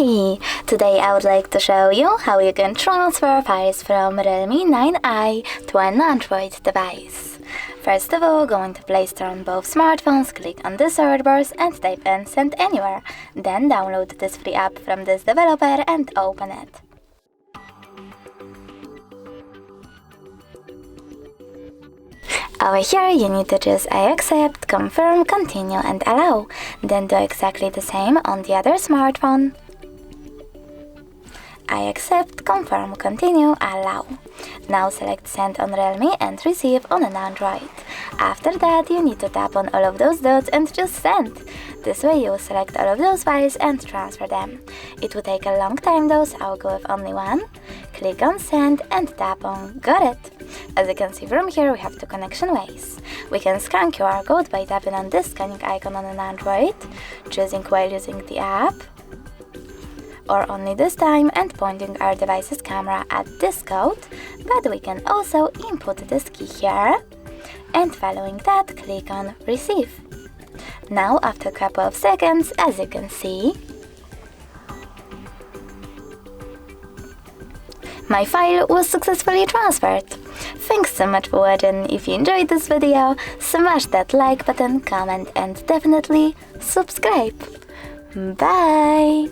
me! Today I would like to show you how you can transfer files from Realme 9i to an Android device. First of all, go into Play Store on both smartphones, click on the search bars and type in Send Anywhere. Then download this free app from this developer and open it. Over here you need to choose I accept, confirm, continue and allow. Then do exactly the same on the other smartphone. I accept, confirm, continue, allow. Now select Send on Realme and Receive on an Android. After that you need to tap on all of those dots and just send. This way you will select all of those files and transfer them. It will take a long time though, so I'll go with only one. Click on Send and tap on Got it. As you can see from here, we have two connection ways. We can scan QR code by tapping on this scanning icon on an Android, choosing while using the app, or only this time and pointing our device's camera at this code, but we can also input this key here, and following that, click on Receive. Now, after a couple of seconds, as you can see, my file was successfully transferred. Thanks so much for watching. If you enjoyed this video, smash that like button, comment and definitely subscribe. Bye!